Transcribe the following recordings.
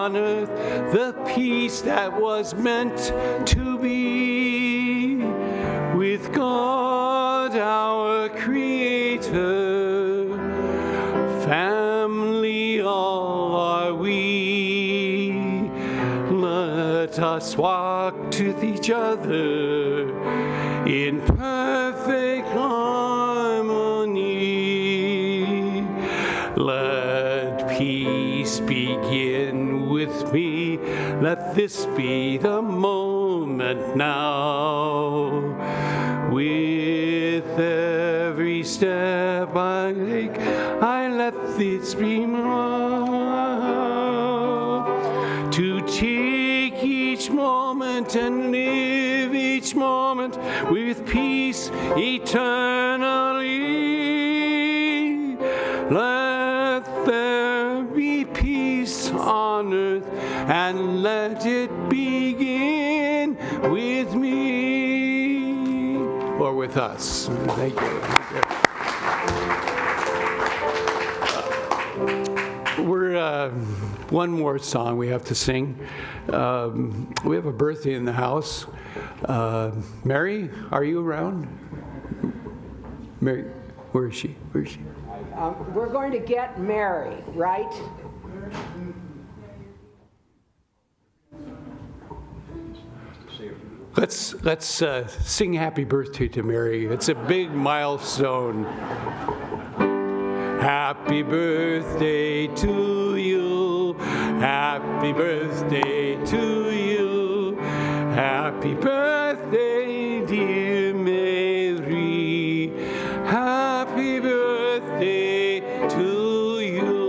on earth, the peace that was meant to be with God our Creator. Family all are we. Let us walk with each other in perfect harmony. Let peace begin with me. Let this be the moment now. With every step I take, I let this be mine. To take each moment and live each moment with peace eternally. Let there be peace on earth, and let it begin with me, or with us. Thank you. We're one more song we have to sing. We have a birthday in the house. Mary, are you around? Mary, where is she? Where is she? We're going to get Mary, right? Let's sing happy birthday to Mary. It's a big milestone. Happy birthday to you. Happy birthday to you. Happy birthday, dear Mary. Happy birthday to you.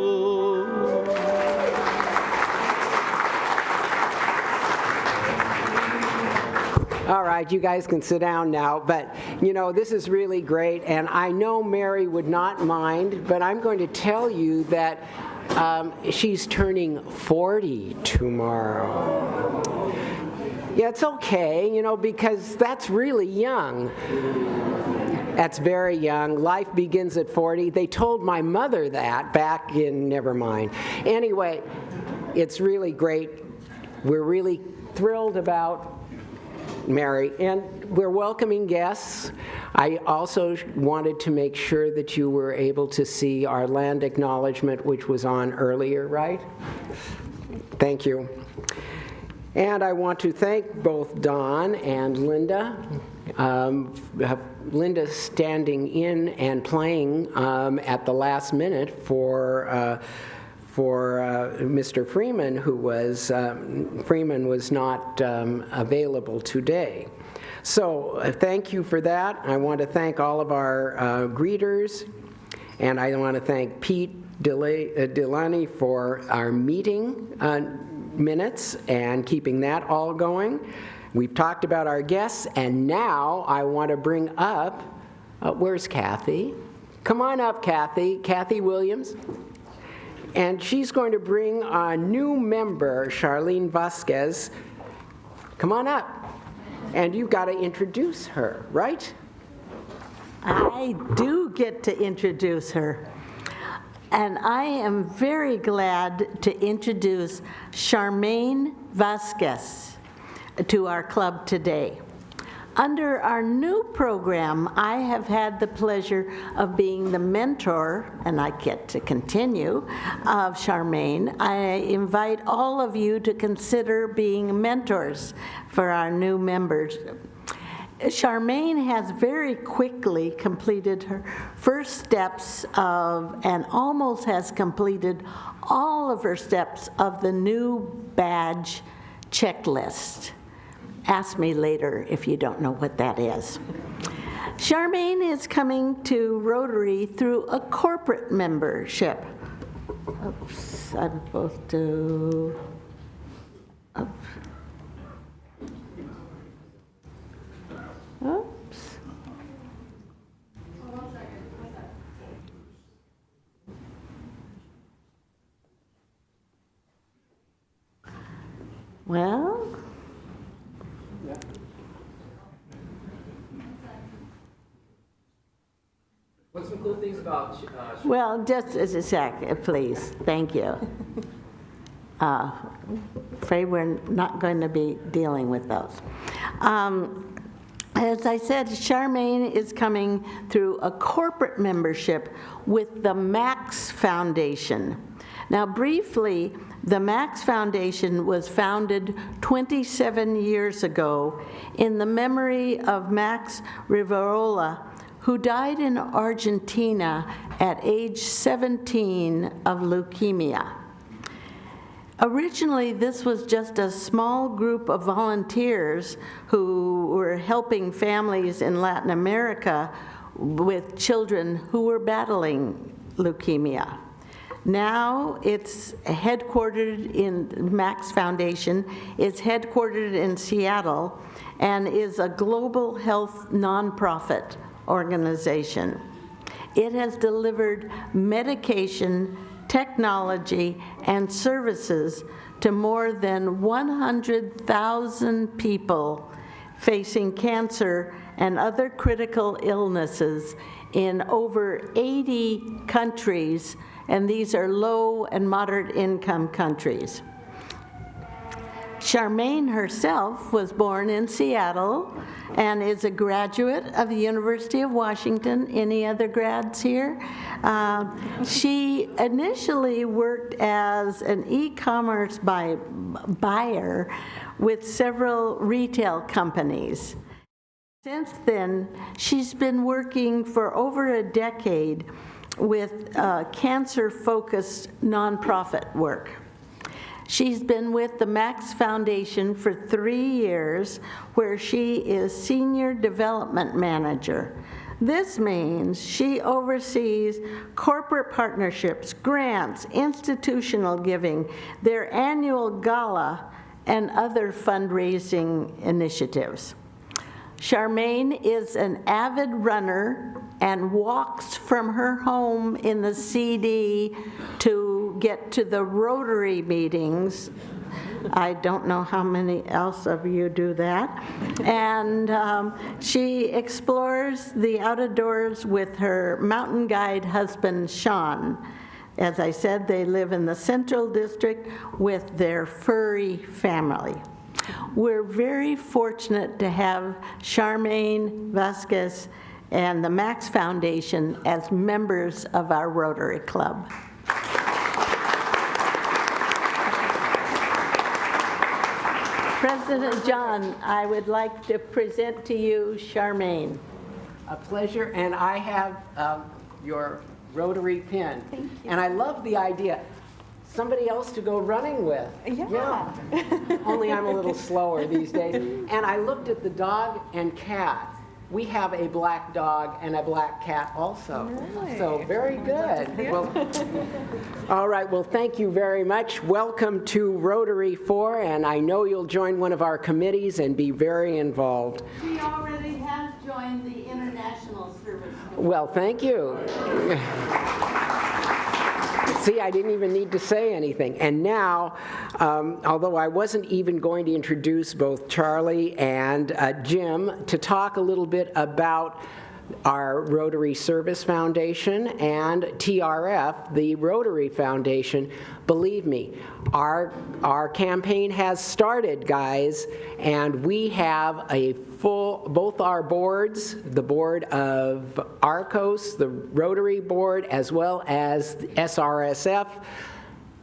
All right, you guys can sit down now, but you know, this is really great, and I know Mary would not mind, but I'm going to tell you that she's turning 40 tomorrow. Yeah, it's okay, you know, because that's really young. That's very young. Life begins at 40. They told my mother that back in, never mind. Anyway, it's really great. We're really thrilled about Mary, and we're welcoming guests. I also wanted to make sure that you were able to see our land acknowledgement, which was on earlier, right? Thank you. And I want to thank both Don and Linda. Linda standing in and playing at the last minute for Mr. Freeman, who was Freeman was not available today. So thank you for that. I want to thank all of our greeters, and I want to thank Pete Delaney for our meeting minutes and keeping that all going. We've talked about our guests, and now I want to bring up, where's Kathy? Come on up, Kathy. Kathy Williams. And she's going to bring a new member, Charlene Vasquez. Come on up. And you've got to introduce her, right? I do get to introduce her. And I am very glad to introduce Charmaine Vasquez to our club today. Under our new program, I have had the pleasure of being the mentor, and I get to continue, of Charmaine. I invite all of you to consider being mentors for our new members. Charmaine has very quickly completed her first steps of, and almost has completed all of her steps of the new badge checklist. Ask me later if you don't know what that is. Charmaine is coming to Rotary through a corporate membership. Oops, I'm supposed to, oops. Oops. Well, What's some cool things about well, just as a sec, please. Thank you. Afraid we're not going to be dealing with those. As I said, Charmaine is coming through a corporate membership with the Max Foundation. Now, briefly, the Max Foundation was founded 27 years ago in the memory of Max Rivarola, who died in Argentina at age 17 of leukemia. Originally, this was just a small group of volunteers who were helping families in Latin America with children who were battling leukemia. Now it's headquartered in Max Foundation. It's headquartered in Seattle and is a global health nonprofit organization. It has delivered medication, technology, and services to more than 100,000 people facing cancer and other critical illnesses in over 80 countries, and these are low and moderate income countries. Charmaine herself was born in Seattle and is a graduate of the University of Washington. Any other grads here? She initially worked as an e-commerce buyer with several retail companies. Since then, she's been working for over a decade with cancer-focused nonprofit work. She's been with the Max Foundation for 3 years, where she is Senior Development Manager. This means she oversees corporate partnerships, grants, institutional giving, their annual gala, and other fundraising initiatives. Charmaine is an avid runner and walks from her home in the CD to get to the Rotary meetings. I don't know how many else of you do that. And she explores the outdoors with her mountain guide husband, Sean. As I said, they live in the Central District with their furry family. We're very fortunate to have Charmaine Vasquez and the Max Foundation as members of our Rotary Club. President John, I would like to present to you Charmaine. A pleasure, and I have your Rotary pin. Thank you. And I love the idea. Somebody else to go running with. Yeah. Only I'm a little slower these days. And I looked at the dog and cat. We have a black dog and a black cat also. Really? So very good. see it. Well, all right, well, thank you very much. Welcome to Rotary 4, and I know you'll join one of our committees and be very involved. She already has joined the International Service. Well, thank you. See, I didn't even need to say anything. And now, although I wasn't even going to introduce both Charlie and Jim to talk a little bit about our Rotary Service Foundation and TRF, the Rotary Foundation, believe me, our campaign has started, guys, and we have a full, both our boards, the board of ARCOS, the Rotary Board, as well as the SRSF,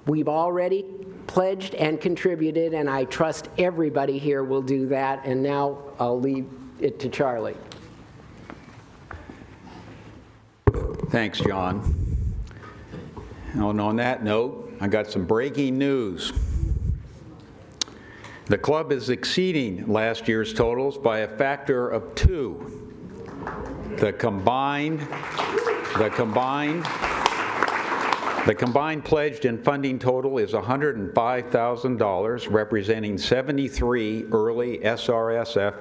we've already pledged and contributed, and I trust everybody here will do that. And now I'll leave it to Charlie. Thanks, John. And on that note, I got some breaking news. The club is exceeding last year's totals by a factor of 2. The combined pledged and funding total is $105,000, representing 73 early SRSF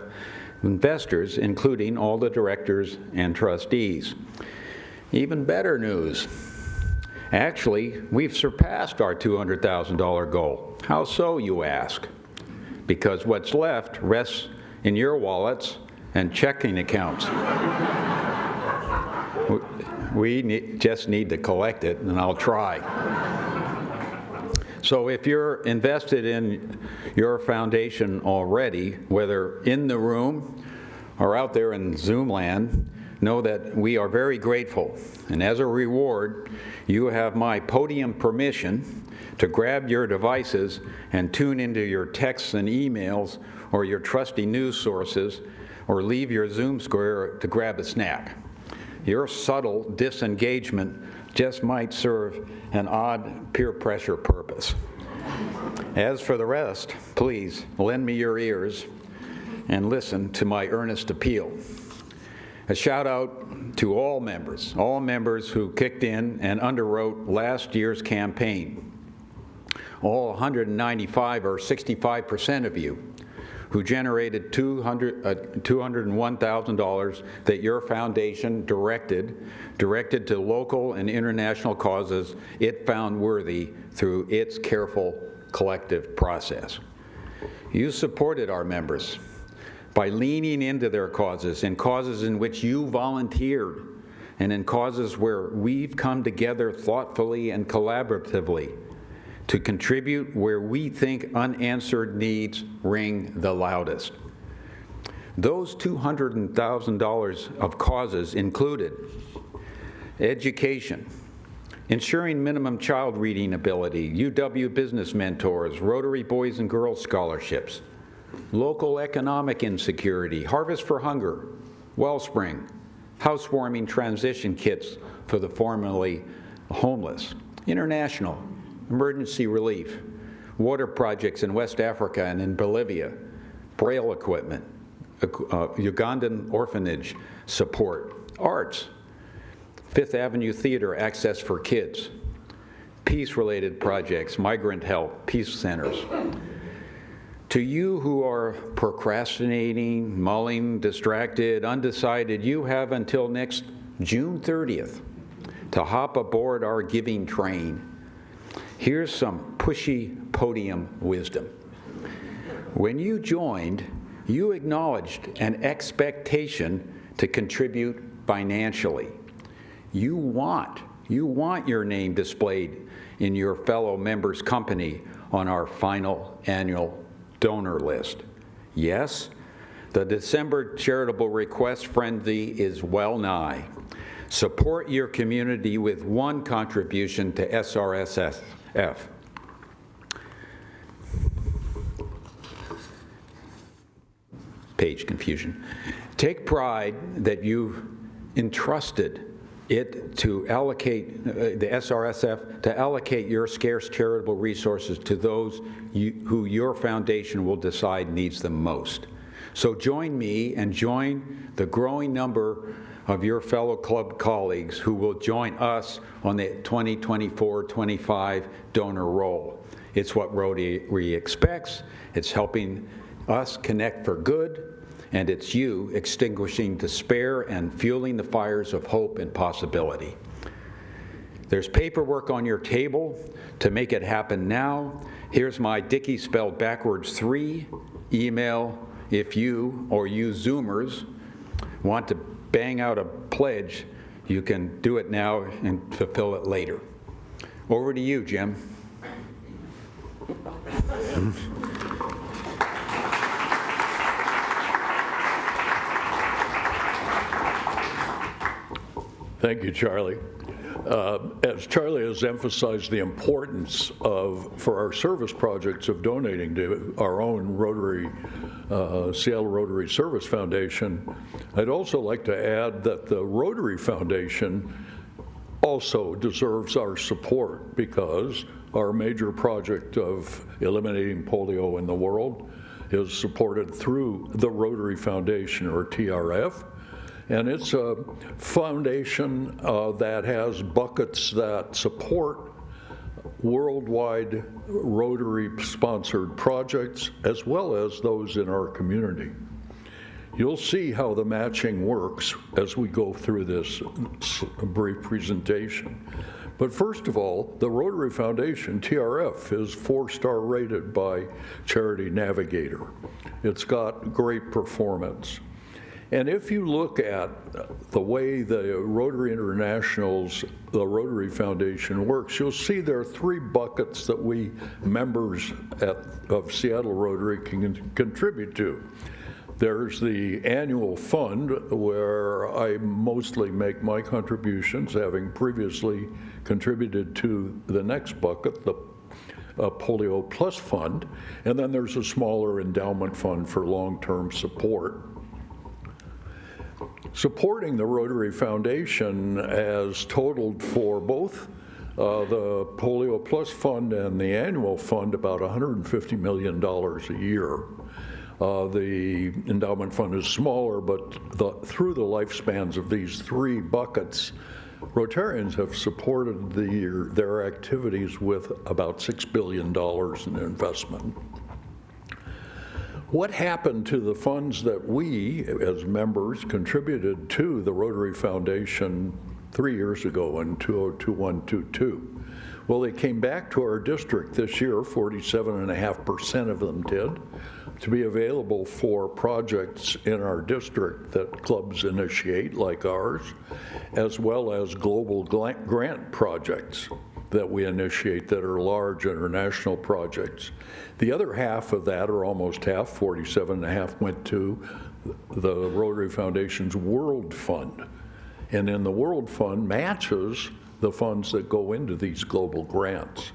investors, including all the directors and trustees. Even better news. Actually, we've surpassed our $200,000 goal. How so, you ask? Because what's left rests in your wallets and checking accounts. We just need to collect it, and I'll try. So if you're invested in your foundation already, whether in the room or out there in Zoom land, know that we are very grateful. And as a reward, you have my podium permission to grab your devices and tune into your texts and emails or your trusty news sources, or leave your Zoom square to grab a snack. Your subtle disengagement just might serve an odd peer pressure purpose. As for the rest, please lend me your ears and listen to my earnest appeal. A shout out to all members who kicked in and underwrote last year's campaign. All 195 or 65% of you who generated $201,000 that your foundation directed to local and international causes it found worthy through its careful collective process. You supported our members by leaning into their causes, in causes in which you volunteered, and in causes where we've come together thoughtfully and collaboratively to contribute where we think unanswered needs ring the loudest. Those $200,000 of causes included education, ensuring minimum child reading ability, UW Business Mentors, Rotary Boys and Girls Scholarships, local economic insecurity, Harvest for Hunger, Wellspring, housewarming transition kits for the formerly homeless, international, emergency relief, water projects in West Africa and in Bolivia, Braille equipment, Ugandan orphanage support, arts, Fifth Avenue Theater access for kids, peace-related projects, migrant help, peace centers. To you who are procrastinating, mulling, distracted, undecided, you have until next June 30th to hop aboard our giving train. Here's some pushy podium wisdom. When you joined, you acknowledged an expectation to contribute financially. You want your name displayed in your fellow members' company on our final annual donor list. Yes, the December charitable request frenzy is well nigh. Support your community with one contribution to SRSF. Page confusion. Take pride that you've entrusted it to allocate, the SRSF, to allocate your scarce charitable resources to those who your foundation will decide needs them most. So join me and join the growing number of your fellow club colleagues who will join us on the 2024-25 donor roll. It's what Rotary expects. It's helping us connect for good, and it's you extinguishing despair and fueling the fires of hope and possibility. There's paperwork on your table to make it happen now. Here's my Dickey spelled backwards 3 email if you or you Zoomers want to bang out a pledge. You can do it now and fulfill it later. Over to you, Jim. Thank you, Charlie. As Charlie has emphasized the importance for our service projects of donating to our own Rotary, Seattle Rotary Service Foundation, I'd also like to add that the Rotary Foundation also deserves our support because our major project of eliminating polio in the world is supported through the Rotary Foundation, or TRF. And it's a foundation that has buckets that support worldwide Rotary-sponsored projects, as well as those in our community. You'll see how the matching works as we go through this brief presentation. But first of all, the Rotary Foundation, TRF, is 4-star rated by Charity Navigator. It's got great performance. And if you look at the way the Rotary International's, the Rotary Foundation works, you'll see there are 3 buckets that we members of Seattle Rotary can contribute to. There's the annual fund, where I mostly make my contributions, having previously contributed to the next bucket, the Polio Plus Fund, and then there's a smaller endowment fund for long-term support. Supporting the Rotary Foundation has totaled for both the Polio Plus Fund and the annual fund about $150 million a year. The endowment fund is smaller, but through the lifespans of these 3 buckets, Rotarians have supported their activities with about $6 billion in investment. What happened to the funds that we, as members, contributed to the Rotary Foundation 3 years ago in 2021-22? Well, they came back to our district this year, 47.5% of them did, to be available for projects in our district that clubs initiate, like ours, as well as global grant projects that we initiate that are large international projects. The other half of that, or almost half, 47.5, went to the Rotary Foundation's World Fund. And in the World Fund matches the funds that go into these global grants.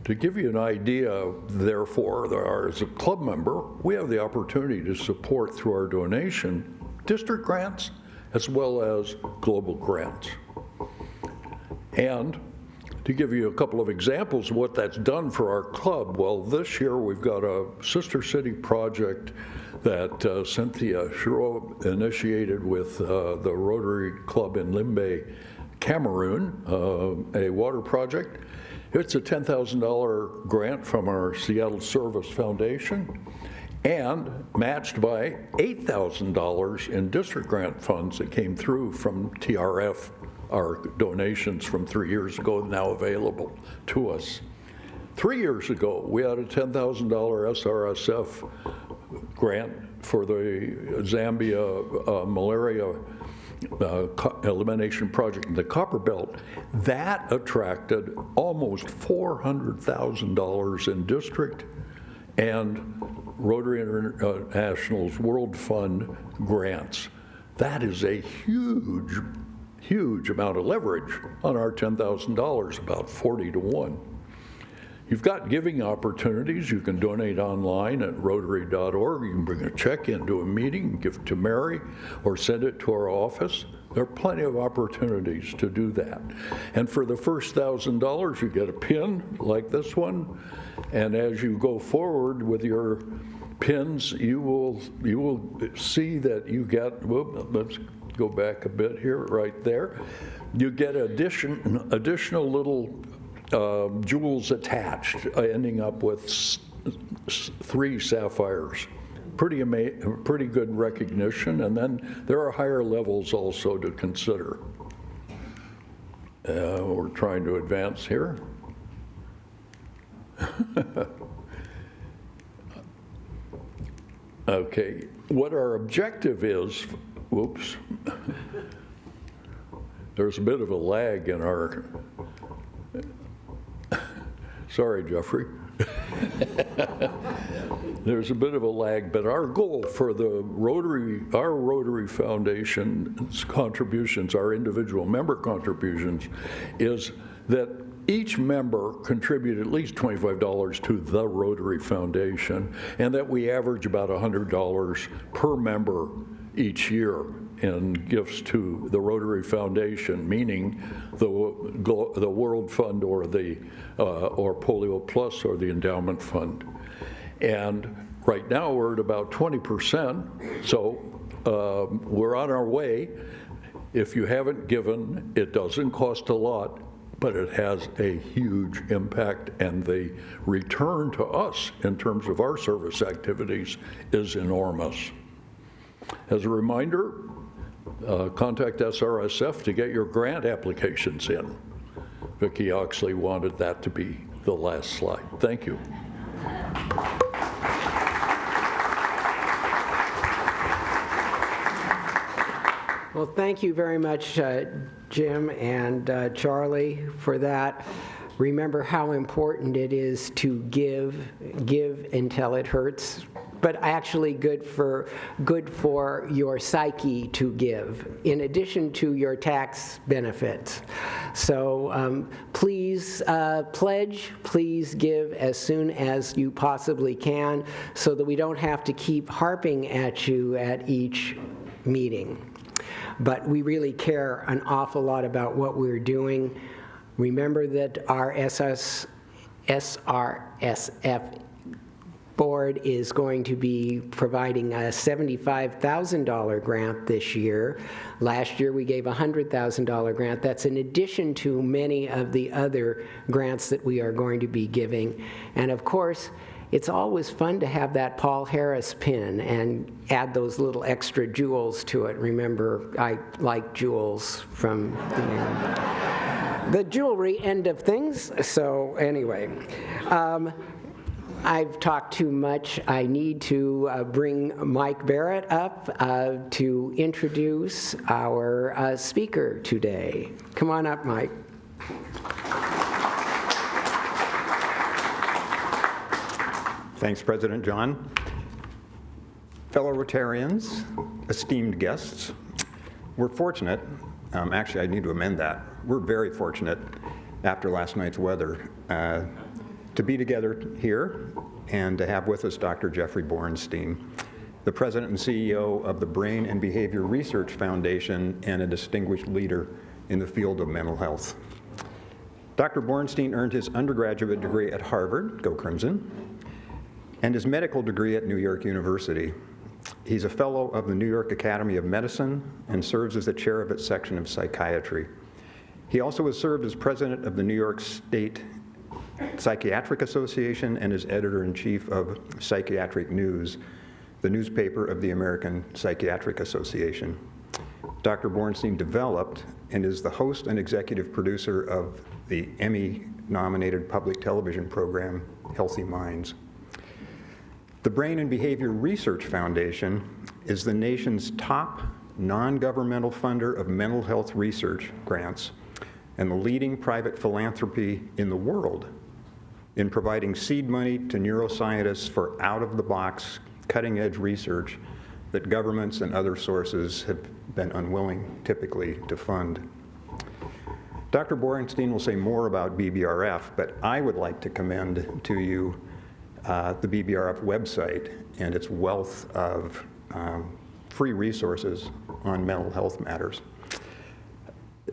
To give you an idea, therefore, as a club member, we have the opportunity to support through our donation district grants as well as global grants. And to give you a couple of examples of what that's done for our club, well, this year we've got a sister city project that Cynthia Shiro initiated with the Rotary Club in Limbe, Cameroon, a water project. It's a $10,000 grant from our Seattle Service Foundation and matched by $8,000 in district grant funds that came through from TRF, our donations from 3 years ago, now available to us. 3 years ago, we had a $10,000 SRSF grant for the Zambia malaria elimination project in the Copper Belt. That attracted almost $400,000 in district and Rotary International's World Fund grants. That is a huge amount of leverage on our $10,000, about 40 to 1. You've got giving opportunities. You can donate online at rotary.org. You can bring a check into a meeting, give it to Mary, or send it to our office. There are plenty of opportunities to do that. And for the first $1,000, you get a pin like this one. And as you go forward with your pins, you will see that you get, let's go back a bit here, right there. You get additional little jewels attached, ending up with 3 sapphires. Pretty good recognition, and then there are higher levels also to consider. We're trying to advance here. Okay, what our objective is, whoops, there's a bit of a lag in our, sorry, Jeffrey. There's a bit of a lag, but our goal for our Rotary Foundation's contributions, our individual member contributions, is that each member contribute at least $25 to the Rotary Foundation, and that we average about $100 per member each year in gifts to the Rotary Foundation, meaning the World Fund or Polio Plus or the Endowment Fund. And right now we're at about 20%, so we're on our way. If you haven't given, it doesn't cost a lot, but it has a huge impact, and the return to us in terms of our service activities is enormous. As a reminder, contact SRSF to get your grant applications in. Vicki Oxley wanted that to be the last slide. Thank you. Well, thank you very much, Jim and Charlie, for that. Remember how important it is to give until it hurts, but actually good for your psyche to give, in addition to your tax benefits. So please pledge, please give as soon as you possibly can, so that we don't have to keep harping at you at each meeting. But we really care an awful lot about what we're doing. Remember that our SRSF board is going to be providing a $75,000 grant this year. Last year we gave a $100,000 grant. That's in addition to many of the other grants that we are going to be giving. And of course, it's always fun to have that Paul Harris pin and add those little extra jewels to it. Remember, I like jewels from the jewelry end of things. So anyway, I've talked too much. I need to bring Mike Barrett up to introduce our speaker today. Come on up, Mike. Thanks, President John. Fellow Rotarians, esteemed guests, we're fortunate, actually I need to amend that, we're very fortunate after last night's weather to be together here and to have with us Dr. Jeffrey Borenstein, the President and CEO of the Brain and Behavior Research Foundation and a distinguished leader in the field of mental health. Dr. Borenstein earned his undergraduate degree at Harvard, go Crimson, and his medical degree at New York University. He's a fellow of the New York Academy of Medicine and serves as the chair of its section of psychiatry. He also has served as president of the New York State Psychiatric Association and is editor-in-chief of Psychiatric News, the newspaper of the American Psychiatric Association. Dr. Borenstein developed and is the host and executive producer of the Emmy-nominated public television program, Healthy Minds. The Brain and Behavior Research Foundation is the nation's top non-governmental funder of mental health research grants and the leading private philanthropy in the world in providing seed money to neuroscientists for out-of-the-box, cutting-edge research that governments and other sources have been unwilling, typically, to fund. Dr. Borenstein will say more about BBRF, but I would like to commend to you the BBRF website and its wealth of free resources on mental health matters.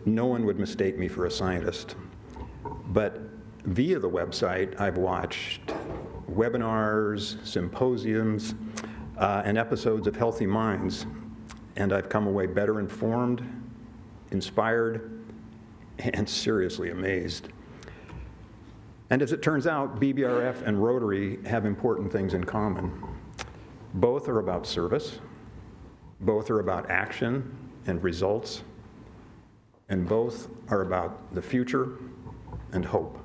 No one would mistake me for a scientist, but via the website, I've watched webinars, symposiums, and episodes of Healthy Minds, and I've come away better informed, inspired, and seriously amazed. And as it turns out, BBRF and Rotary have important things in common. Both are about service, both are about action and results, and both are about the future and hope.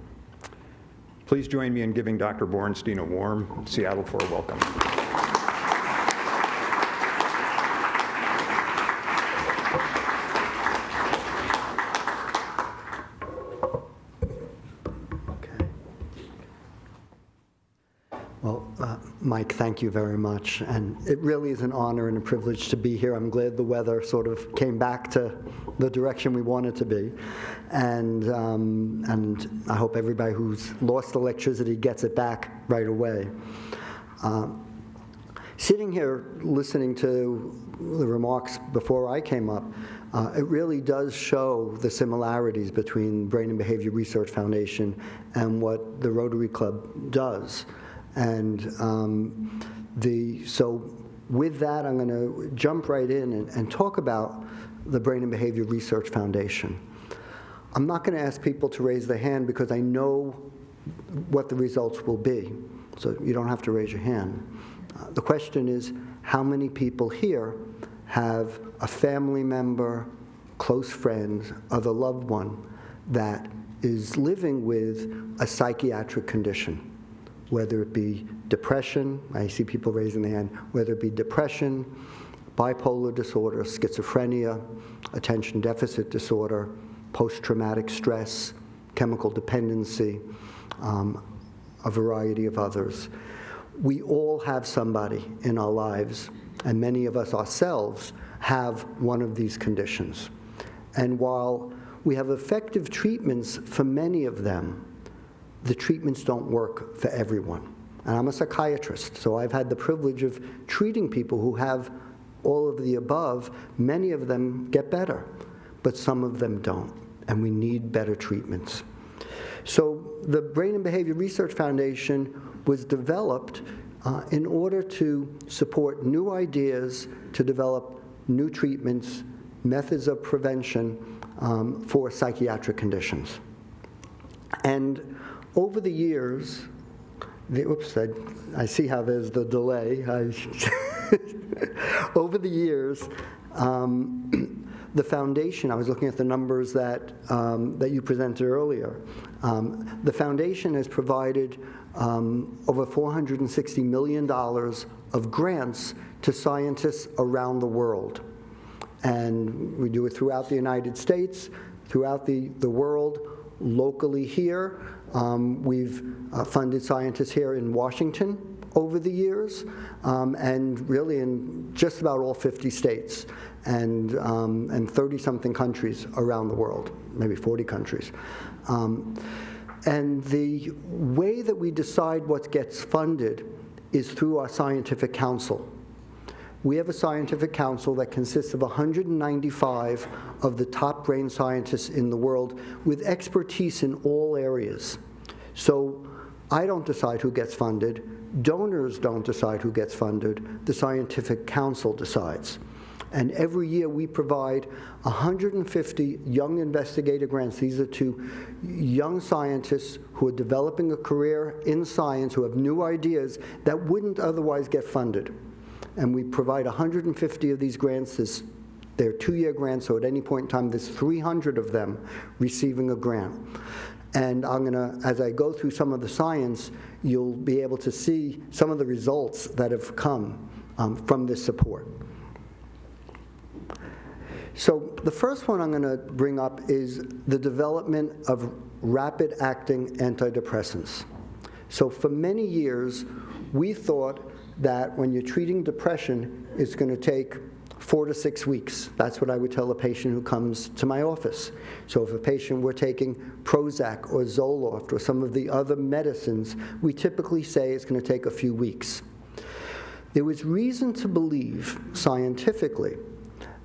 Please join me in giving Dr. Borenstein a warm Seattle 4 welcome. Mike, thank you very much. And it really is an honor and a privilege to be here. I'm glad the weather sort of came back to the direction we want it to be. And I hope everybody who's lost electricity gets it back right away. Sitting here listening to the remarks before I came up, it really does show the similarities between Brain and Behavior Research Foundation and what the Rotary Club does. And so with that, I'm going to jump right in and talk about the Brain and Behavior Research Foundation. I'm not going to ask people to raise their hand because I know what the results will be, so you don't have to raise your hand. The question is, how many people here have a family member, close friend, other loved one that is living with a psychiatric condition? Whether it be depression, I see people raising their hand, whether it be depression, bipolar disorder, schizophrenia, attention deficit disorder, post-traumatic stress, chemical dependency, a variety of others. We all have somebody in our lives, and many of us ourselves have one of these conditions. And while we have effective treatments for many of them, the treatments don't work for everyone. And I'm a psychiatrist, so I've had the privilege of treating people who have all of the above. Many of them get better, but some of them don't, and we need better treatments. So the Brain and Behavior Research Foundation was developed in order to support new ideas, to develop new treatments, methods of prevention for psychiatric conditions. And over the years, I see how there's the delay. Over the years, the foundation, I was looking at the numbers that you presented earlier. The foundation has provided over $460 million of grants to scientists around the world. And we do it throughout the United States, throughout the world, locally here. We've funded scientists here in Washington over the years, and really in just about all 50 states and 30-something countries around the world, maybe 40 countries. And the way that we decide what gets funded is through our scientific council. We have a scientific council that consists of 195 of the top brain scientists in the world with expertise in all areas. So I don't decide who gets funded. Donors don't decide who gets funded. The scientific council decides. And every year we provide 150 young investigator grants. These are to young scientists who are developing a career in science, who have new ideas that wouldn't otherwise get funded. And we provide 150 of these grants. They're 2-year grants, so at any point in time, there's 300 of them receiving a grant. And as I go through some of the science, you'll be able to see some of the results that have come from this support. So the first one I'm going to bring up is the development of rapid-acting antidepressants. So for many years, we thought that when you're treating depression, it's going to take 4 to 6 weeks. That's what I would tell a patient who comes to my office. So if a patient were taking Prozac or Zoloft or some of the other medicines, we typically say it's going to take a few weeks. There was reason to believe scientifically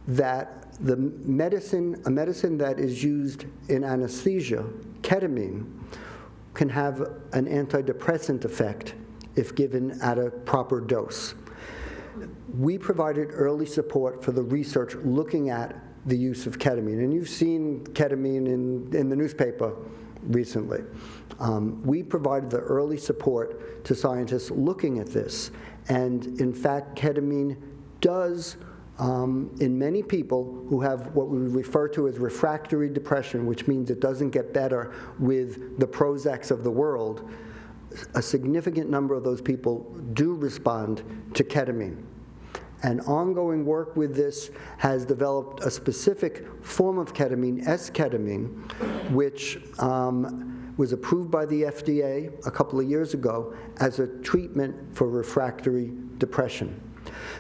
that a medicine that is used in anesthesia, ketamine, can have an antidepressant effect if given at a proper dose. We provided early support for the research looking at the use of ketamine, and you've seen ketamine in the newspaper recently. We provided the early support to scientists looking at this, and in fact, ketamine does, in many people who have what we refer to as refractory depression, which means it doesn't get better with the Prozacs of the world, a significant number of those people do respond to ketamine. And ongoing work with this has developed a specific form of ketamine, S-ketamine, which was approved by the FDA a couple of years ago as a treatment for refractory depression.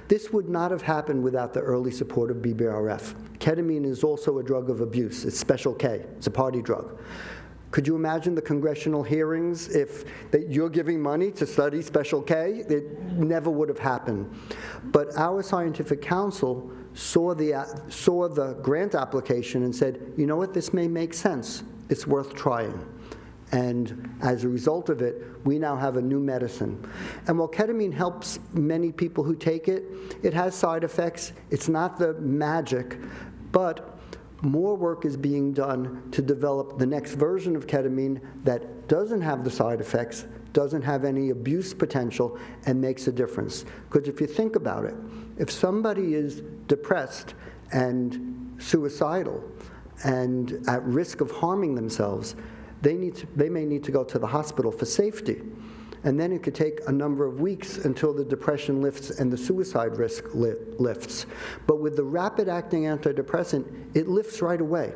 This would not have happened without the early support of BBRF. Ketamine is also a drug of abuse. It's Special K. It's a party drug. Could you imagine the congressional hearings if that you're giving money to study Special K? It never would have happened. But our scientific council saw the grant application and said, you know what, this may make sense. It's worth trying. And as a result of it, we now have a new medicine. And while ketamine helps many people who take it, it has side effects. It's not the magic, but more work is being done to develop the next version of ketamine that doesn't have the side effects, doesn't have any abuse potential, and makes a difference. Because if you think about it, if somebody is depressed and suicidal and at risk of harming themselves, they may need to go to the hospital for safety. and then it could take a number of weeks until the depression lifts and the suicide risk lifts. But with the rapid-acting antidepressant, it lifts right away.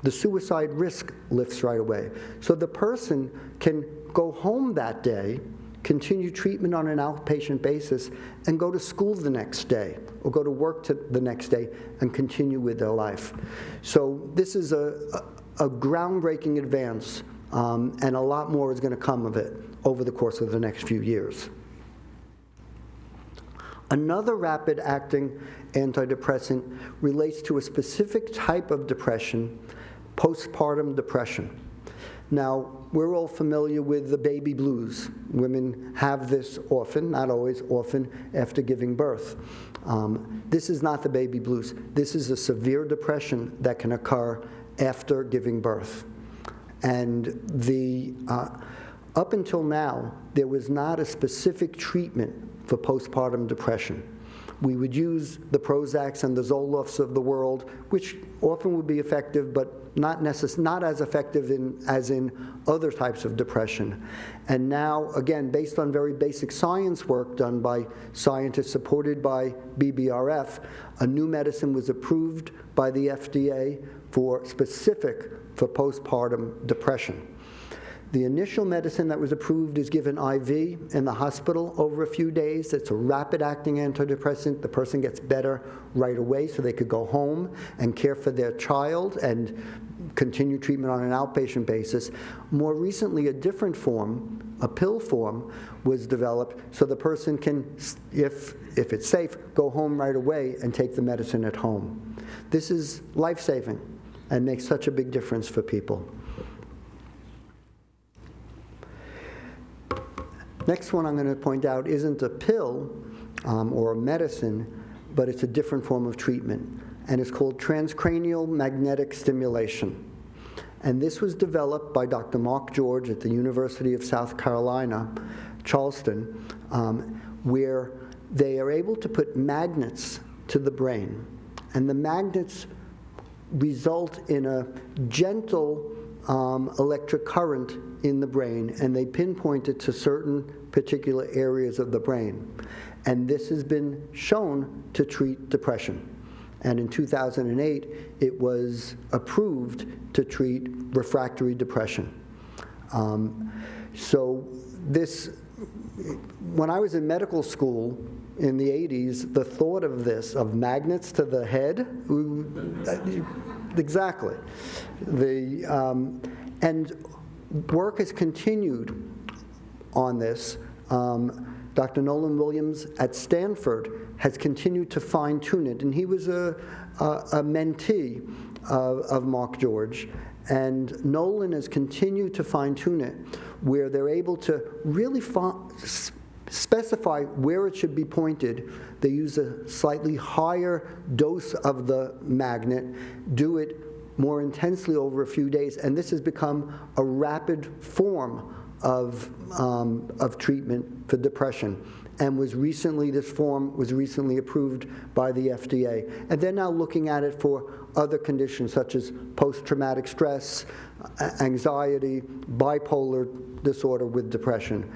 The suicide risk lifts right away. So the person can go home that day, continue treatment on an outpatient basis, and go to school the next day, or go to work the next day, and continue with their life. So this is a groundbreaking advance, and a lot more is going to come of it over the course of the next few years. Another rapid-acting antidepressant relates to a specific type of depression, postpartum depression. Now, we're all familiar with the baby blues. Women have this often, not always, often after giving birth. This is not the baby blues. This is a severe depression that can occur after giving birth. And up until now, there was not a specific treatment for postpartum depression. We would use the Prozacs and the Zolofts of the world, which often would be effective, but not as effective as in other types of depression. And now, again, based on very basic science work done by scientists supported by BBRF, a new medicine was approved by the FDA specific for postpartum depression. The initial medicine that was approved is given IV in the hospital over a few days. It's a rapid-acting antidepressant. The person gets better right away so they could go home and care for their child and continue treatment on an outpatient basis. More recently, a different form, a pill form, was developed so the person can, if it's safe, go home right away and take the medicine at home. This is life-saving and makes such a big difference for people. Next one I'm going to point out isn't a pill or a medicine, but it's a different form of treatment, and it's called transcranial magnetic stimulation. And this was developed by Dr. Mark George at the University of South Carolina, Charleston, where they are able to put magnets to the brain, and the magnets result in a gentle electric current in the brain, and they pinpoint it to certain particular areas of the brain. And this has been shown to treat depression. And in 2008, it was approved to treat refractory depression. So this, when I was in medical school in the 80s, the thought of this, of magnets to the head, exactly. And work has continued on this. Dr. Nolan Williams at Stanford has continued to fine-tune it, and he was a mentee of Mark George. And Nolan has continued to fine-tune it, where they're able to really specify where it should be pointed. They use a slightly higher dose of the magnet, do it more intensely over a few days, and this has become a rapid form of treatment for depression, and this form was recently approved by the FDA. And they're now looking at it for other conditions such as post-traumatic stress, anxiety, bipolar disorder with depression.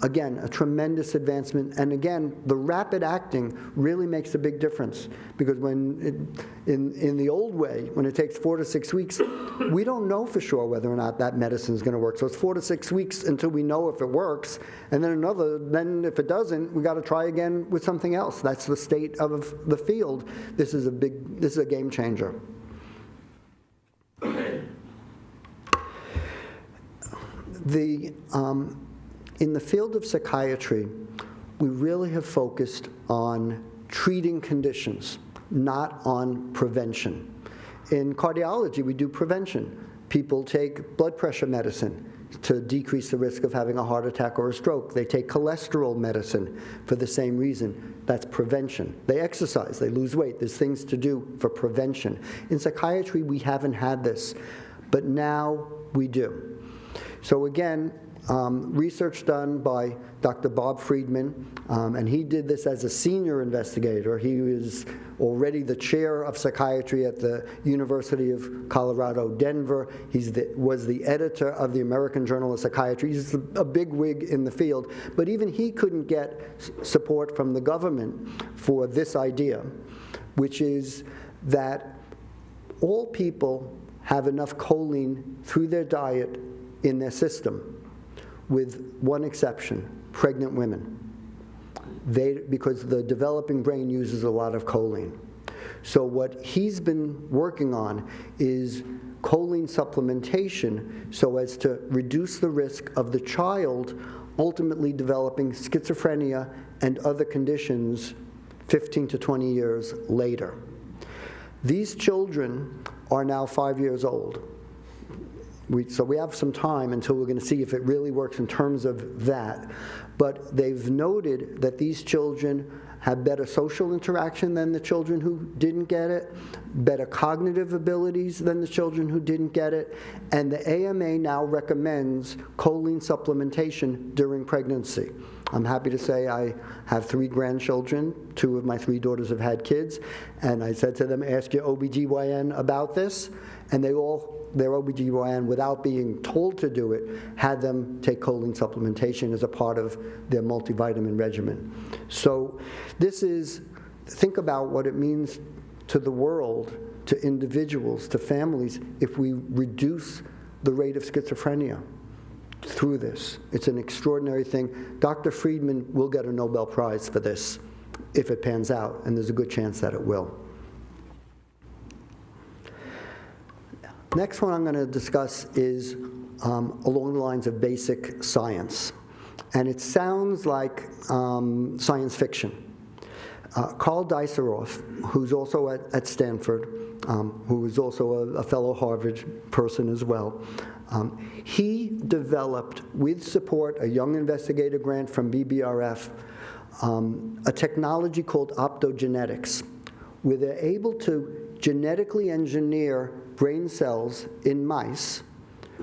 Again, a tremendous advancement, and again, the rapid acting really makes a big difference, because when in the old way, when it takes 4 to 6 weeks, we don't know for sure whether or not that medicine is going to work. So it's 4 to 6 weeks until we know if it works, and then if it doesn't, we got to try again with something else. That's the state of the field. This is a game changer. In the field of psychiatry, we really have focused on treating conditions, not on prevention. In cardiology, we do prevention. People take blood pressure medicine to decrease the risk of having a heart attack or a stroke. They take cholesterol medicine for the same reason. That's prevention. They exercise, they lose weight. There's things to do for prevention. In psychiatry, we haven't had this, but now we do. So again, research done by Dr. Bob Friedman, and he did this as a senior investigator. He was already the chair of psychiatry at the University of Colorado, Denver. He was the editor of the American Journal of Psychiatry. He's a big wig in the field, but even he couldn't get support from the government for this idea, which is that all people have enough choline through their diet in their system, with one exception: pregnant women. Because the developing brain uses a lot of choline. So what he's been working on is choline supplementation so as to reduce the risk of the child ultimately developing schizophrenia and other conditions 15 to 20 years later. These children are now 5 years old. So we have some time until we're going to see if it really works in terms of that. But they've noted that these children have better social interaction than the children who didn't get it, better cognitive abilities than the children who didn't get it, and the AMA now recommends choline supplementation during pregnancy. I'm happy to say I have 3 grandchildren. 2 of my 3 daughters have had kids, and I said to them, ask your OBGYN about this, and their OBGYN, without being told to do it, had them take choline supplementation as a part of their multivitamin regimen. So think about what it means to the world, to individuals, to families, if we reduce the rate of schizophrenia through this. It's an extraordinary thing. Dr. Friedman will get a Nobel Prize for this if it pans out, and there's a good chance that it will. Next one I'm going to discuss is along the lines of basic science. And it sounds like science fiction. Carl Deiseroff, who's also at Stanford, who is also a fellow Harvard person as well, he developed, with support, a Young Investigator grant from BBRF, a technology called optogenetics, where they're able to genetically engineer brain cells in mice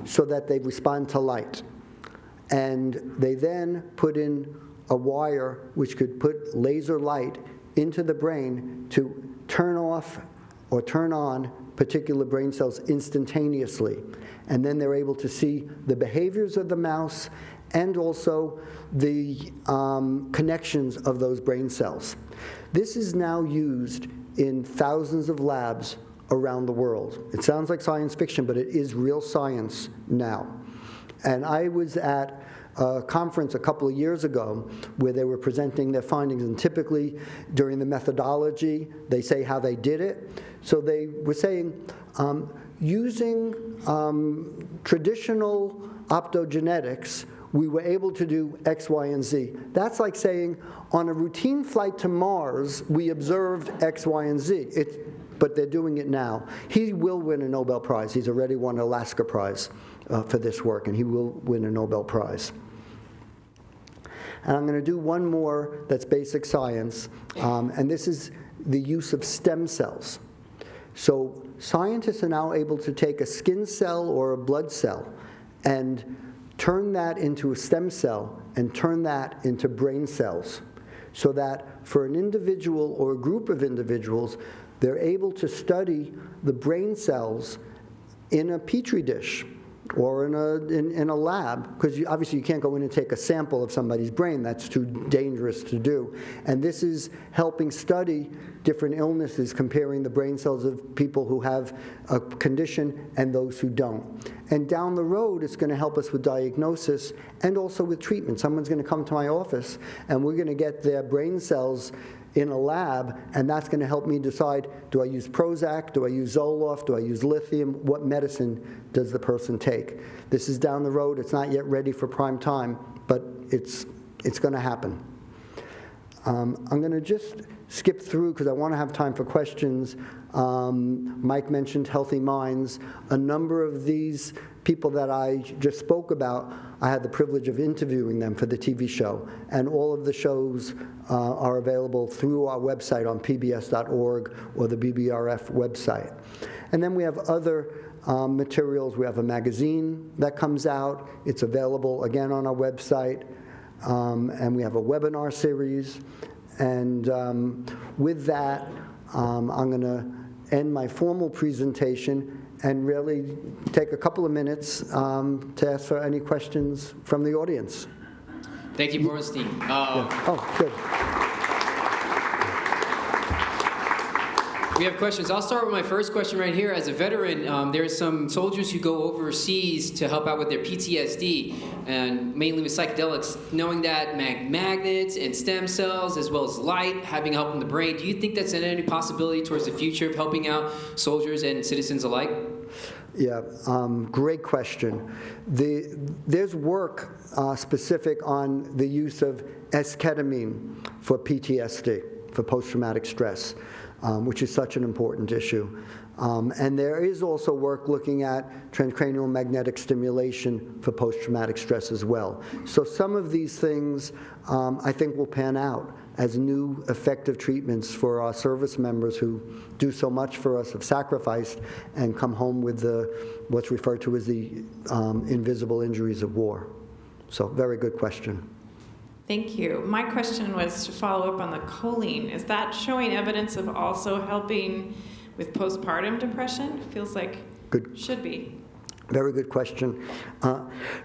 so that they respond to light. And they then put in a wire which could put laser light into the brain to turn off or turn on particular brain cells instantaneously. And then they're able to see the behaviors of the mouse and also the connections of those brain cells. This is now used in thousands of labs around the world. It sounds like science fiction, but it is real science now. And I was at a conference a couple of years ago where they were presenting their findings, and typically during the methodology, they say how they did it. So they were saying, using traditional optogenetics, we were able to do X, Y, and Z. That's like saying, on a routine flight to Mars, we observed X, Y, and Z. But they're doing it now. He will win a Nobel Prize. He's already won an Alaska Prize for this work, and he will win a Nobel Prize. And I'm going to do one more that's basic science, and this is the use of stem cells. So scientists are now able to take a skin cell or a blood cell and turn that into a stem cell and turn that into brain cells, so that for an individual or a group of individuals, they're able to study the brain cells in a petri dish or in a lab, because obviously you can't go in and take a sample of somebody's brain. That's too dangerous to do. And this is helping study different illnesses, comparing the brain cells of people who have a condition and those who don't. And down the road, it's going to help us with diagnosis and also with treatment. Someone's going to come to my office, and we're going to get their brain cells in a lab, and that's going to help me decide, do I use Prozac, do I use Zoloft, do I use lithium, what medicine does the person take? This is down the road. It's not yet ready for prime time, but it's going to happen. I'm going to just skip through because I want to have time for questions. Mike mentioned Healthy Minds. A number of these people that I just spoke about, I had the privilege of interviewing them for the TV show. And all of the shows are available through our website on pbs.org or the BBRF website. And then we have other materials. We have a magazine that comes out. It's available, again, on our website. And we have a webinar series. And with that, I'm going to end my formal presentation and really take a couple of minutes to ask for any questions from the audience. Thank you, Borenstein. Oh, good. We have questions. I'll start with my first question right here. As a veteran, there are some soldiers who go overseas to help out with their PTSD, and mainly with psychedelics. Knowing that magnets and stem cells, as well as light, having help in the brain, do you think that's any possibility towards the future of helping out soldiers and citizens alike? Yeah, great question. There's work specific on the use of esketamine for PTSD, for post-traumatic stress, which is such an important issue. And there is also work looking at transcranial magnetic stimulation for post-traumatic stress as well. So some of these things I think will pan out as new effective treatments for our service members who do so much for us, have sacrificed, and come home with what's referred to as the invisible injuries of war. So very good question. Thank you. My question was to follow up on the choline. Is that showing evidence of also helping with postpartum depression? Feels like Good. Should be. Very good question.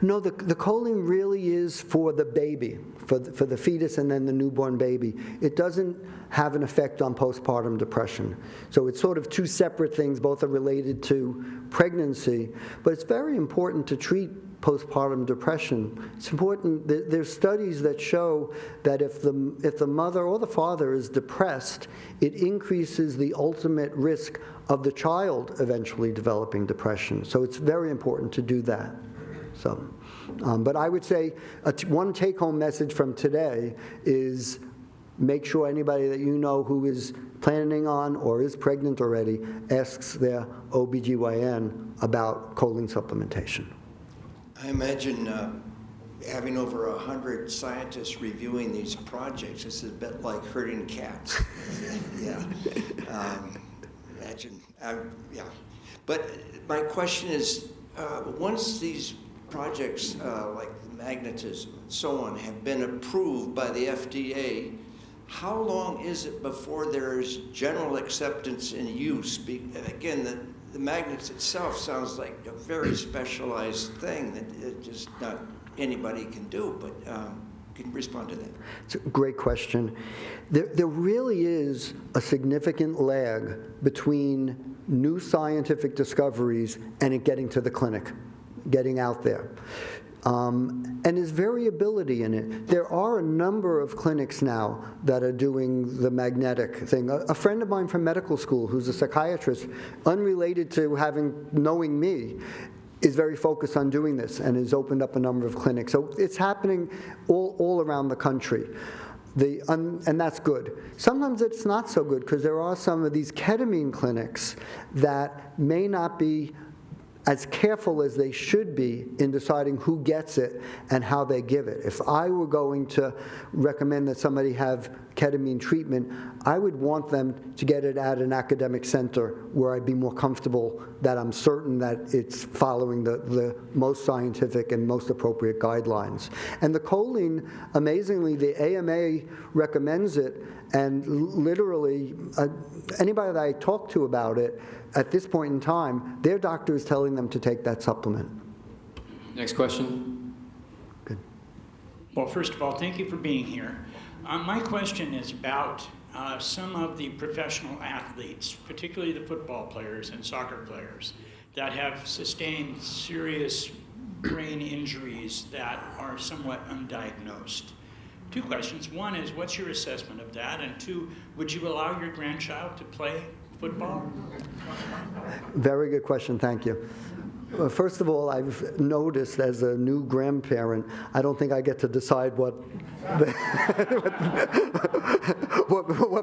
No, the choline really is for the baby, for the fetus and then the newborn baby. It doesn't have an effect on postpartum depression. So it's sort of two separate things. Both are related to pregnancy, but it's very important to treat postpartum depression. It's important. There's studies that show that if the mother or the father is depressed, it increases the ultimate risk of the child eventually developing depression. So it's very important to do that. So, but I would say one take-home message from today is make sure anybody that you know who is planning on or is pregnant already asks their OBGYN about choline supplementation. I imagine having over 100 scientists reviewing these projects is a bit like herding cats. Yeah. Imagine. Yeah. But my question is, once these projects like magnetism and so on have been approved by the FDA, how long is it before there's general acceptance and use? Again, the magnets itself sounds like a very specialized thing that just not anybody can do, but can you respond to that? It's a great question. There really is a significant lag between new scientific discoveries and it getting to the clinic, getting out there. And there's variability in it. There are a number of clinics now that are doing the magnetic thing. A friend of mine from medical school, who's a psychiatrist, unrelated to knowing me, is very focused on doing this and has opened up a number of clinics. So it's happening all around the country. And that's good. Sometimes it's not so good because there are some of these ketamine clinics that may not be as careful as they should be in deciding who gets it and how they give it. If I were going to recommend that somebody have ketamine treatment, I would want them to get it at an academic center where I'd be more comfortable that I'm certain that it's following the most scientific and most appropriate guidelines. And the choline, amazingly, the AMA recommends it, and literally anybody that I talk to about it, at this point in time, their doctor is telling them to take that supplement. Next question. Good. Well, first of all, thank you for being here. My question is about some of the professional athletes, particularly the football players and soccer players, that have sustained serious brain injuries that are somewhat undiagnosed. Two questions. One is, what's your assessment of that? And two, would you allow your grandchild to play football? Very good question, thank you. First of all, I've noticed as a new grandparent, I don't think I get to decide what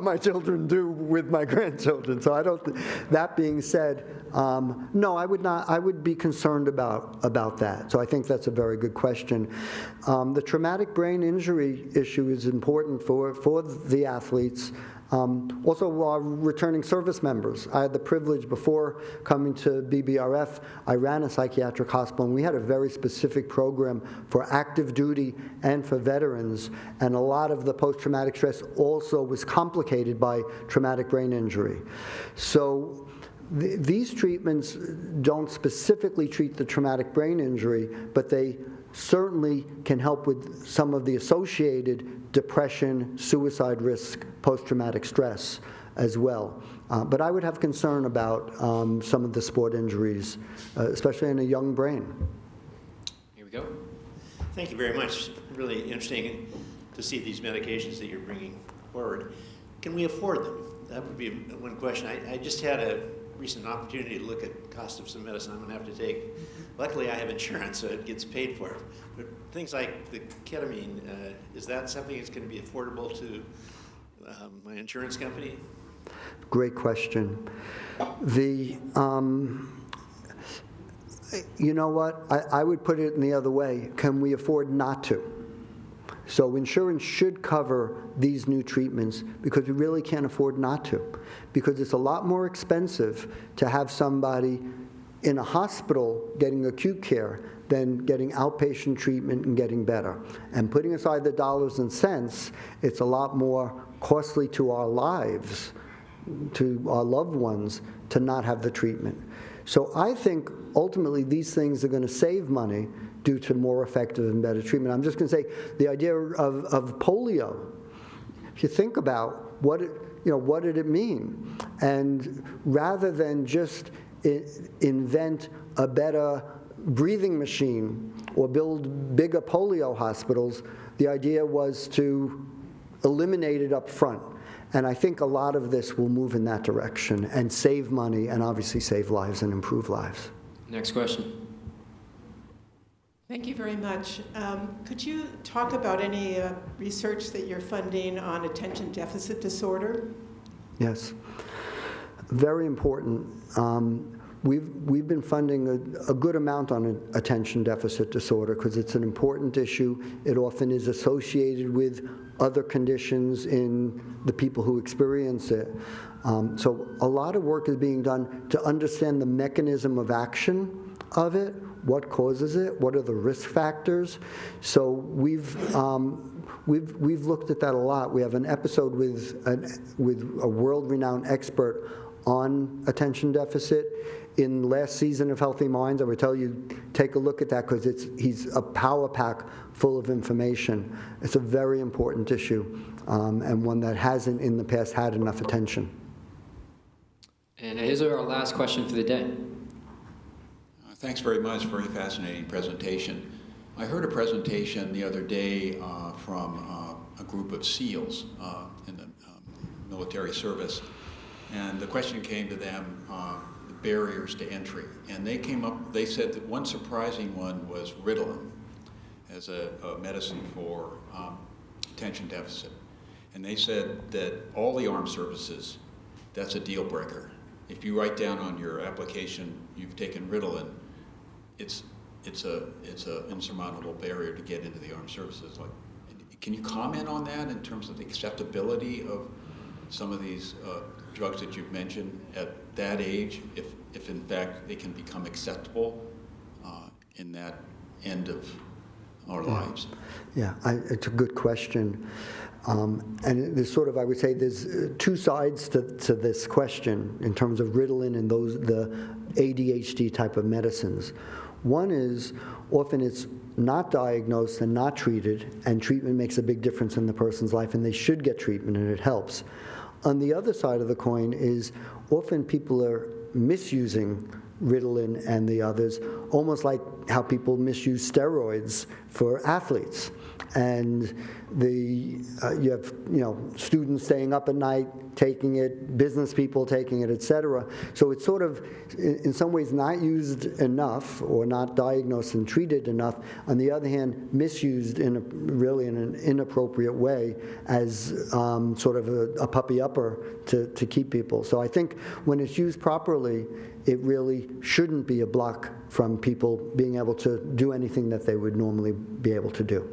my children do with my grandchildren. So I don't. That being said, no, I would not. I would be concerned about that. So I think that's a very good question. The traumatic brain injury issue is important for the athletes. Also, our returning service members. I had the privilege before coming to BBRF, I ran a psychiatric hospital, and we had a very specific program for active duty and for veterans, and a lot of the post-traumatic stress also was complicated by traumatic brain injury. So these treatments don't specifically treat the traumatic brain injury, but they certainly can help with some of the associated depression, suicide risk, post-traumatic stress as well. But I would have concern about some of the sport injuries, especially in a young brain. Here we go. Thank you very much. Really interesting to see these medications that you're bringing forward. Can we afford them? That would be one question. I just had a recent opportunity to look at cost of some medicine I'm going to have to take. Luckily, I have insurance, so it gets paid for. But things like the ketamine, is that something that's going to be affordable to my insurance company? Great question. You know what? I would put it in the other way. Can we afford not to? So insurance should cover these new treatments because we really can't afford not to. Because it's a lot more expensive to have somebody in a hospital getting acute care than getting outpatient treatment and getting better. And putting aside the dollars and cents, it's a lot more costly to our lives, to our loved ones, to not have the treatment. So I think ultimately these things are going to save money due to more effective and better treatment. I'm just going to say the idea of polio. If you think about what did it mean? And rather than just invent a better breathing machine or build bigger polio hospitals, the idea was to eliminate it up front. And I think a lot of this will move in that direction and save money and obviously save lives and improve lives. Next question. Thank you very much. Could you talk about any research that you're funding on attention deficit disorder? Yes, very important. We've been funding a good amount on attention deficit disorder because it's an important issue. It often is associated with other conditions in the people who experience it. So a lot of work is being done to understand the mechanism of action of it, what causes it, what are the risk factors. So we've looked at that a lot. We have an episode with a world-renowned expert on attention deficit in last season of Healthy Minds. I would tell you, take a look at that because he's a power pack full of information. It's a very important issue and one that hasn't in the past had enough attention. And here's our last question for the day. Thanks very much. Very fascinating presentation. I heard a presentation the other day from a group of SEALs in the military service, and the question came to them, the barriers to entry. And they said that one surprising one was Ritalin as a medicine for attention deficit. And they said that all the armed services, that's a deal breaker. If you write down on your application you've taken Ritalin, it's a insurmountable barrier to get into the armed services. Can you comment on that in terms of the acceptability of some of these drugs that you've mentioned at that age, if in fact they can become acceptable in that end of our lives? Yeah, it's a good question. And there's sort of, I would say, there's two sides to this question in terms of Ritalin and the ADHD type of medicines. One is often it's not diagnosed and not treated, and treatment makes a big difference in the person's life, and they should get treatment, and it helps. On the other side of the coin is often people are misusing Ritalin and the others, almost like how people misuse steroids for athletes. And you have students staying up at night taking it, business people taking it, et cetera. So it's sort of, in some ways, not used enough or not diagnosed and treated enough. On the other hand, misused in an inappropriate way as sort of a puppy upper to keep people. So I think when it's used properly, it really shouldn't be a block from people being able to do anything that they would normally be able to do.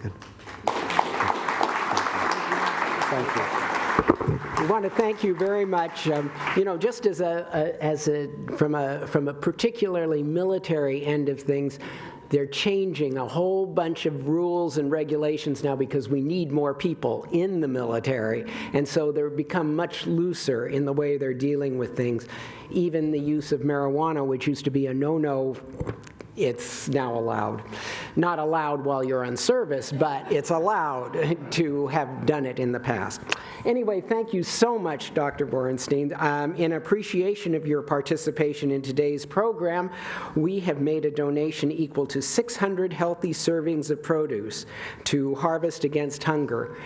Good. Thank you. We want to thank you very much. You know, just from a particularly military end of things, they're changing a whole bunch of rules and regulations now because we need more people in the military. And so they've become much looser in the way they're dealing with things. Even the use of marijuana, which used to be a no-no, it's now allowed. Not allowed while you're on service, but it's allowed to have done it in the past. Anyway, thank you so much, Dr. Borenstein. In appreciation of your participation in today's program, we have made a donation equal to 600 healthy servings of produce to Harvest Against Hunger.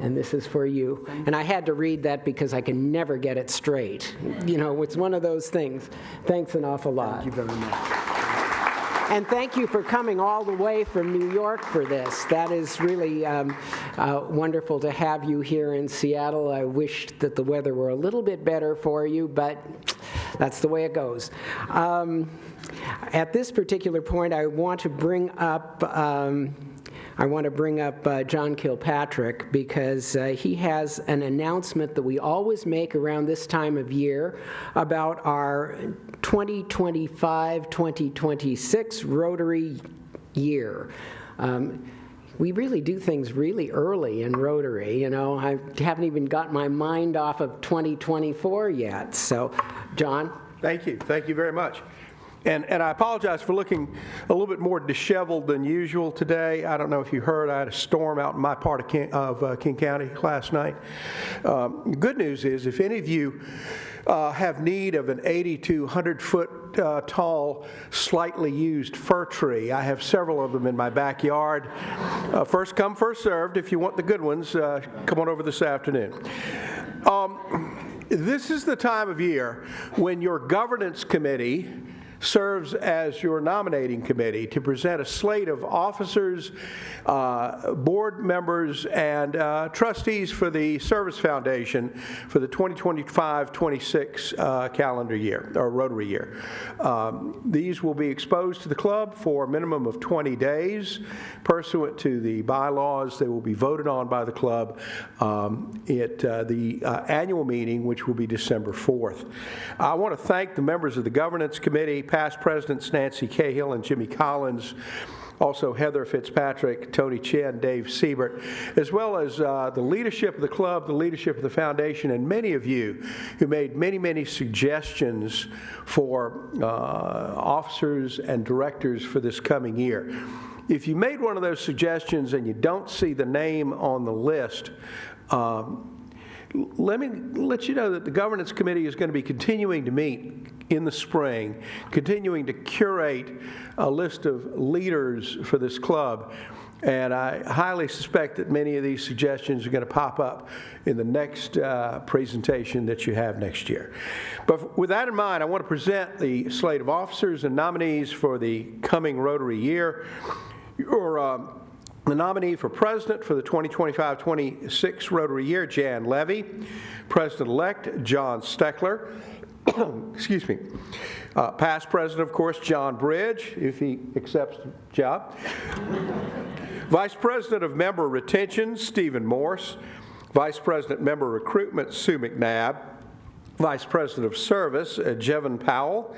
And this is for you. And I had to read that because I can never get it straight. You know, it's one of those things. Thanks an awful lot. Thank you very much. And thank you for coming all the way from New York for this. That is really wonderful to have you here in Seattle. I wish that the weather were a little bit better for you, but that's the way it goes. At this particular point, I want to bring up John Kilpatrick because he has an announcement that we always make around this time of year about our 2025-2026 Rotary year. We really do things really early in Rotary, you know. I haven't even got my mind off of 2024 yet. So, John? Thank you. Thank you very much. And I apologize for looking a little bit more disheveled than usual today. I don't know if you heard, I had a storm out in my part of King County last night. Good news is, if any of you have need of an 80 to 100-foot tall, slightly used fir tree, I have several of them in my backyard. First come, first served. If you want the good ones, come on over this afternoon. This is the time of year when your governance committee serves as your nominating committee to present a slate of officers, board members, and trustees for the Service Foundation for the 2025-26 calendar year, or Rotary year. These will be exposed to the club for a minimum of 20 days. Pursuant to the bylaws, they will be voted on by the club at the annual meeting, which will be December 4th. I want to thank the members of the governance committee, past presidents Nancy Cahill and Jimmy Collins, also Heather Fitzpatrick, Tony Chen, Dave Siebert, as well as the leadership of the club, the leadership of the foundation, and many of you who made many, many suggestions for officers and directors for this coming year. If you made one of those suggestions and you don't see the name on the list, let me let you know that the governance committee is going to be continuing to meet in the spring, continuing to curate a list of leaders for this club. And I highly suspect that many of these suggestions are going to pop up in the next presentation that you have next year. But with that in mind, I want to present the slate of officers and nominees for the coming Rotary year. The nominee for president for the 2025-26 Rotary year, Jan Levy. President-elect, John Steckler. Excuse me. Past president, of course, John Bridge, if he accepts the job. Vice president of member retention, Stephen Morse. Vice president member recruitment, Sue McNabb. Vice president of service, Jevon Powell.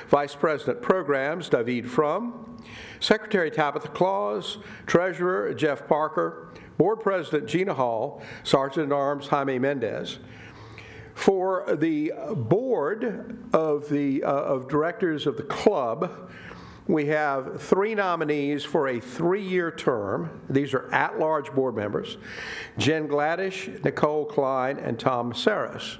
Vice president programs, David Frum. Secretary Tabitha Claus. Treasurer, Jeff Parker. Board president, Gina Hall. Sergeant-at-Arms, Jaime Mendez. For the board of directors of the club, we have 3 nominees for a 3-year term. These are at-large board members: Jen Gladish, Nicole Klein, and Tom Maceras.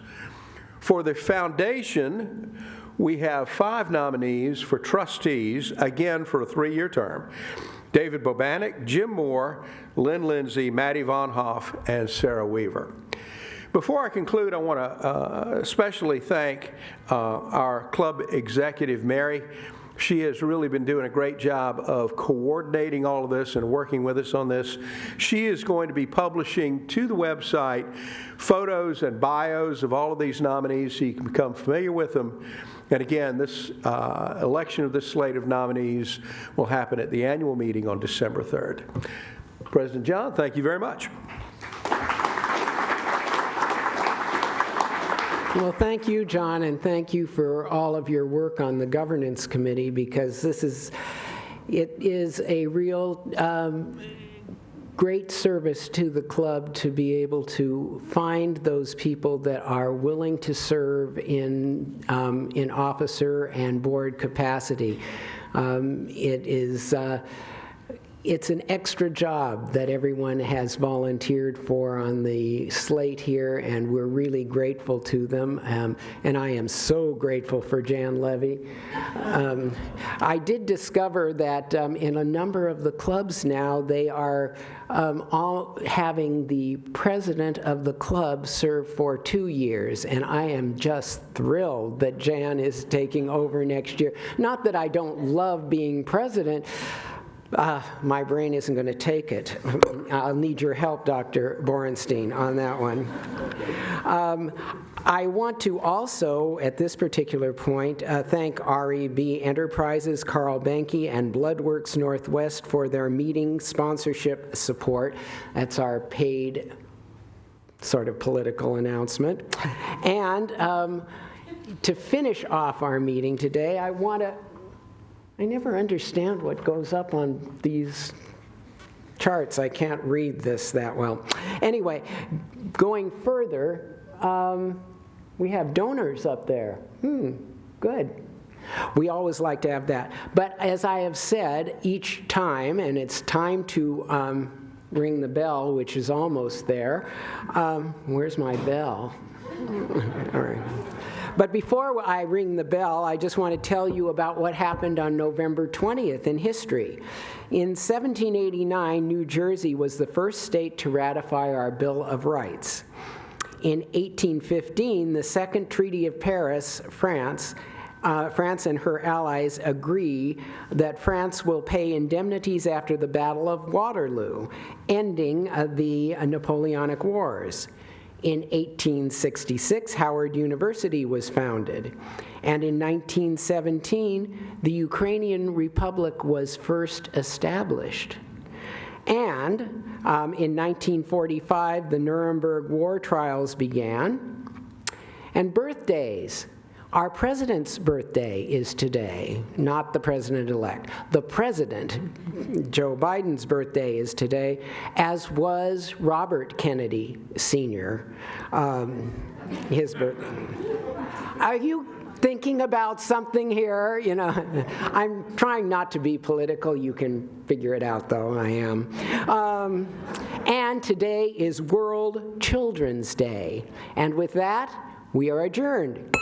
For the foundation, we have 5 nominees for trustees, again for a 3-year term: David Bobanek, Jim Moore, Lynn Lindsay, Maddie Von Hoff, and Sarah Weaver. Before I conclude, I want to especially thank our club executive, Mary. She has really been doing a great job of coordinating all of this and working with us on this. She is going to be publishing to the website photos and bios of all of these nominees so you can become familiar with them. And again, this election of this slate of nominees will happen at the annual meeting on December 3rd. President John, thank you very much. Well, thank you, John, and thank you for all of your work on the governance committee, because it is a real great service to the club to be able to find those people that are willing to serve in officer and board capacity. It's an extra job that everyone has volunteered for on the slate here, and we're really grateful to them. And I am so grateful for Jan Levy. I did discover that in a number of the clubs now, they are all having the president of the club serve for 2 years, and I am just thrilled that Jan is taking over next year. Not that I don't love being president. My brain isn't going to take it. I'll need your help, Dr. Borenstein, on that one. I want to also, at this particular point, thank REB Enterprises, Carl Benke, and Bloodworks Northwest for their meeting sponsorship support. That's our paid sort of political announcement. And to finish off our meeting today, I never understand what goes up on these charts. I can't read this that well. Anyway, going further, we have donors up there. Good. We always like to have that. But as I have said each time, and it's time to ring the bell, which is almost there. Where's my bell? All right. But before I ring the bell, I just want to tell you about what happened on November 20th in history. In 1789, New Jersey was the first state to ratify our Bill of Rights. In 1815, the Second Treaty of Paris, France and her allies agree that France will pay indemnities after the Battle of Waterloo, ending the Napoleonic Wars. In 1866, Howard University was founded. And in 1917, the Ukrainian Republic was first established. And in 1945, the Nuremberg War Trials began. And birthdays. Our president's birthday is today, not the president-elect. The president, Joe Biden's birthday is today, as was Robert Kennedy Sr. His birthday. Are you thinking about something here? You know, I'm trying not to be political. You can figure it out, though. I am. And today is World Children's Day. And with that, we are adjourned.